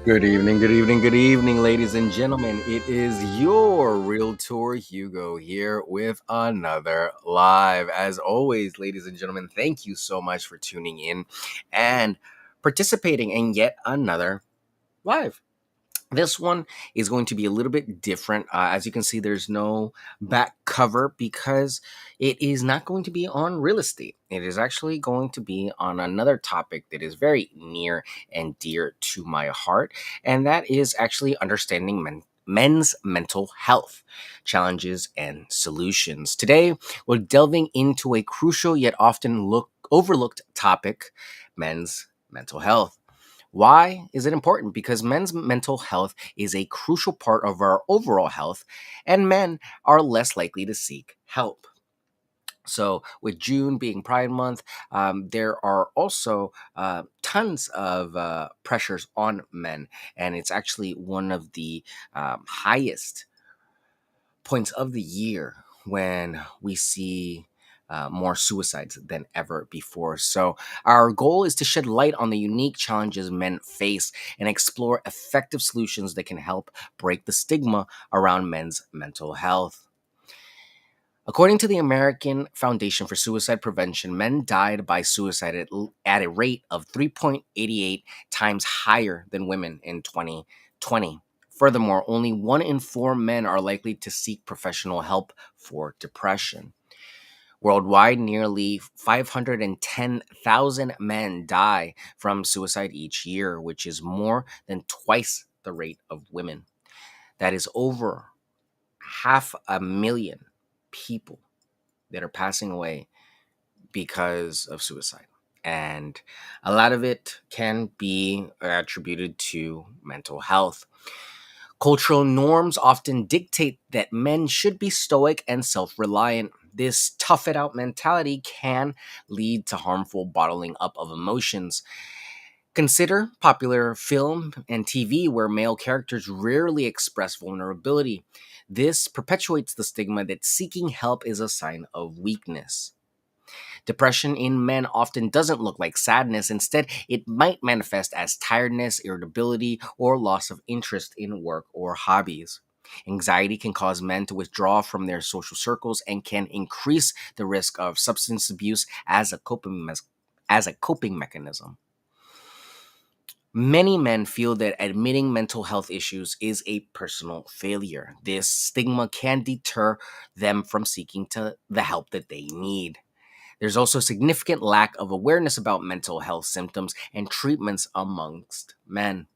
Good evening, ladies and gentlemen. It is your Realtor Hugo here with another live. As always, ladies and gentlemen, thank you so much for tuning in and participating in yet another live. This one is going to be a little bit different. As you can see, there's no back cover because it is not going to be on real estate. It is actually going to be on another topic that is very near and dear to my heart, and that is actually understanding men's mental health challenges and solutions. Today, we're delving into a crucial yet often overlooked topic: men's mental health. Why is it important? Because men's mental health is a crucial part of our overall health, and men are less likely to seek help. So, with June being Pride Month, there are also tons of pressures on men, and it's actually one of the highest points of the year when we see more suicides than ever before. So, our goal is to shed light on the unique challenges men face and explore effective solutions that can help break the stigma around men's mental health. According to the American Foundation for Suicide Prevention, men died by suicide at a rate of 3.88 times higher than women in 2020. Furthermore, only 1 in 4 men are likely to seek professional help for depression. Worldwide, nearly 510,000 men die from suicide each year, which is more than twice the rate of women. That is over 500,000 people that are passing away because of suicide. And a lot of it can be attributed to mental health. Cultural norms often dictate that men should be stoic and self reliant. This tough it out mentality can lead to harmful bottling up of emotions. Consider popular film and TV where male characters rarely express vulnerability. This perpetuates the stigma that seeking help is a sign of weakness. Depression in men often doesn't look like sadness. Instead, it might manifest as tiredness, irritability, or loss of interest in work or hobbies. Anxiety can cause men to withdraw from their social circles and can increase the risk of substance abuse as a coping mechanism. Many men feel that admitting mental health issues is a personal failure. This stigma can deter them from seeking the help that they need. There's also significant lack of awareness about mental health symptoms and treatments amongst men.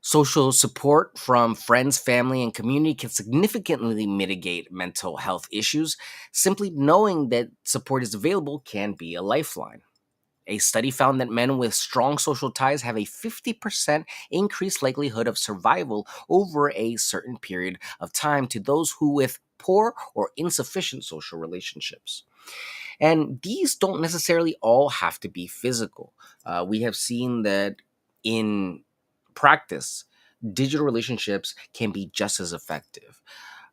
Social support from friends, family, and community can significantly mitigate mental health issues. Simply knowing that support is available can be a lifeline. A study found that men with strong social ties have a 50% increased likelihood of survival over a certain period of time to those who with poor or insufficient social relationships. And these don't necessarily all have to be physical. We have seen that in practice, digital relationships can be just as effective.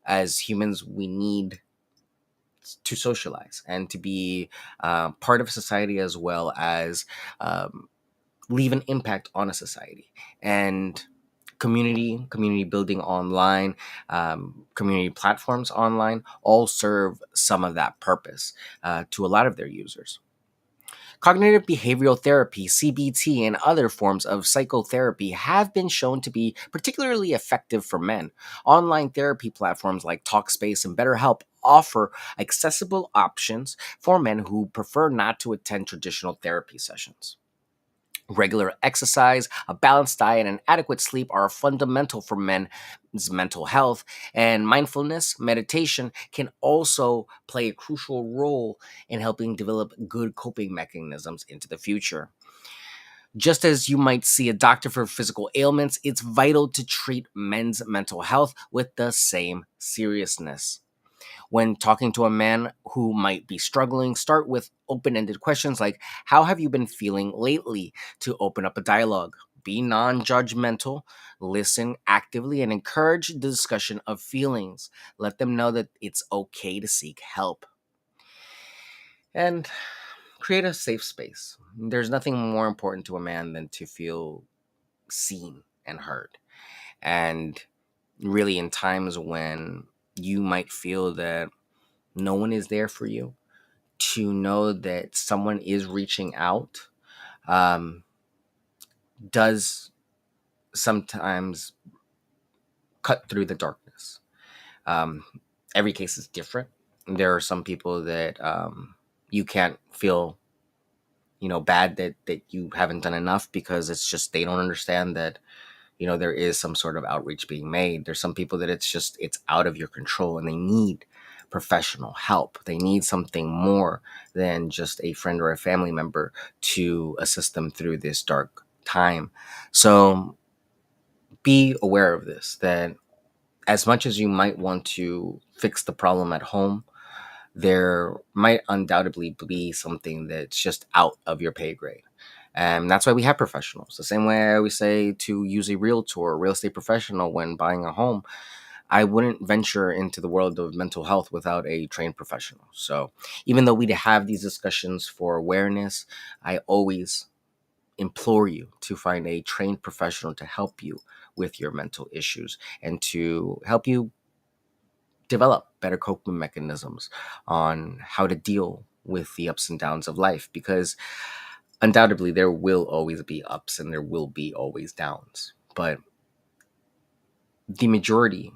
As humans, we need to socialize and to be part of society as well as um, leave an impact on a society. And community building online, community platforms online all serve some of that purpose to a lot of their users. Cognitive behavioral therapy, CBT, and other forms of psychotherapy have been shown to be particularly effective for men. Online therapy platforms like Talkspace and BetterHelp offer accessible options for men who prefer not to attend traditional therapy sessions. Regular exercise, a balanced diet, and adequate sleep are fundamental for men's mental health, and mindfulness meditation can also play a crucial role in helping develop good coping mechanisms into the future. Just as you might see a doctor for physical ailments, it's vital to treat men's mental health with the same seriousness. When talking to a man who might be struggling, start with open ended questions like, "How have you been feeling lately?" to open up a dialogue. Be non judgmental, listen actively, and encourage the discussion of feelings. Let them know that it's okay to seek help. And create a safe space. There's nothing more important to a man than to feel seen and heard. And really, in times when you might feel that no one is there for you, to know that someone is reaching out um, does sometimes cut through the darkness. Um, every case is different. There are some people that you can't feel, bad that you haven't done enough, because it's just they don't understand that there is some sort of outreach being made. There's some people that it's out of your control, and they need professional help. They need something more than just a friend or a family member to assist them through this dark time. So be aware of this, that as much as you might want to fix the problem at home, there might undoubtedly be something that's just out of your pay grade. And that's why we have professionals. The same way I always say to use a realtor or real estate professional when buying a home, I wouldn't venture into the world of mental health without a trained professional. So even though we have these discussions for awareness, I always implore you to find a trained professional to help you with your mental issues and to help you develop better coping mechanisms on how to deal with the ups and downs of life, because undoubtedly there will always be ups and there will be always downs, but the majority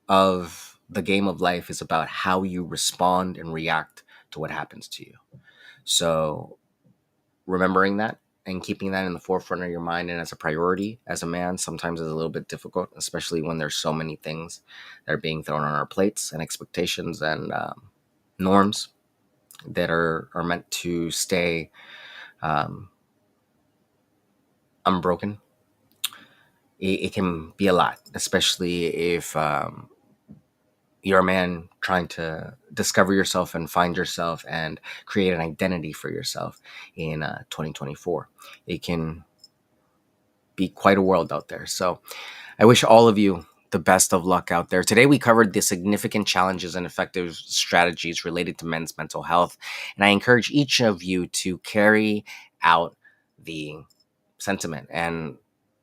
of the game of life is about how you respond and react to what happens to you. So remembering that and keeping that in the forefront of your mind and as a priority as a man sometimes is a little bit difficult, especially when there's so many things that are being thrown on our plates and expectations and norms that are meant to stay um, unbroken. It can be a lot, especially if you're a man trying to discover yourself and find yourself and create an identity for yourself in 2024. It can be quite a world out there. So I wish all of you the best of luck out there. Today, we covered the significant challenges and effective strategies related to men's mental health. And I encourage each of you to carry out the sentiment and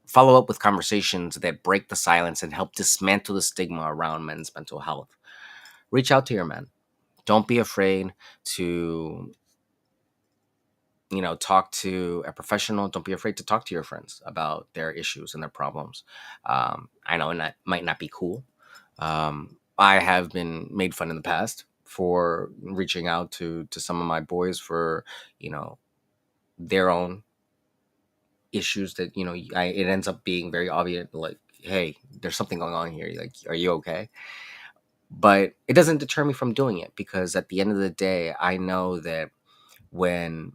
follow up with conversations that break the silence and help dismantle the stigma around men's mental health. Reach out to your men. Don't be afraid to talk to a professional. Don't be afraid to talk to your friends about their issues and their problems. I know that might not be cool. I have been made fun in the past for reaching out to some of my boys for you know their own issues that it ends up being very obvious, like, hey, there's something going on here, like, are you okay? But it doesn't deter me from doing it, because at the end of the day, I know that when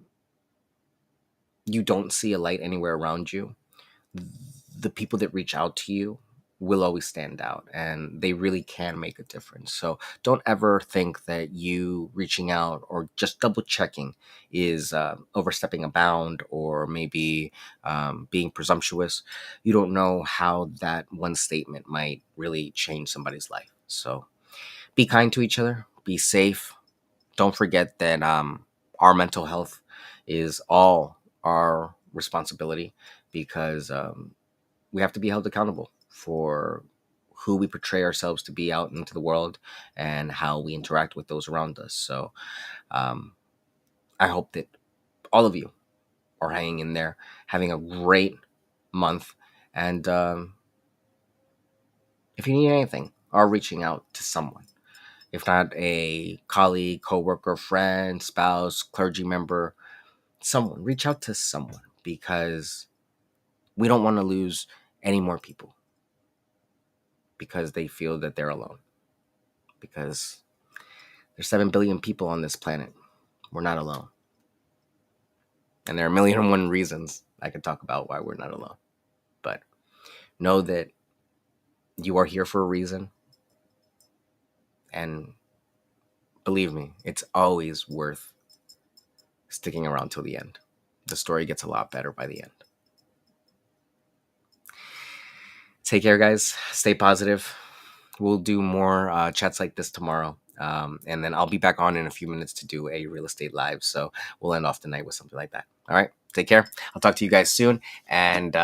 you don't see a light anywhere around you, the people that reach out to you will always stand out, and they really can make a difference. So don't ever think that you reaching out or just double checking is overstepping a bound, or maybe being presumptuous. You don't know how that one statement might really change somebody's life. So be kind to each other, be safe. Don't forget that our mental health is all our responsibility, because we have to be held accountable for who we portray ourselves to be out into the world and how we interact with those around us. So um, I hope that all of you are hanging in there, having a great month. And if you need anything, are reaching out to someone. If not a colleague, coworker, friend, spouse, clergy member, someone, reach out to someone, because we don't want to lose any more people because they feel that they're alone. Because there's 7 billion people on this planet. We're not alone. And there are a million and one reasons I could talk about why we're not alone. But know that you are here for a reason. And believe me, it's always worth sticking around till the end. The story gets a lot better by the end. Take care, guys. Stay positive. We'll do more chats like this tomorrow. And then I'll be back on in a few minutes to do a real estate live. So we'll end off the night with something like that. All right. Take care. I'll talk to you guys soon. And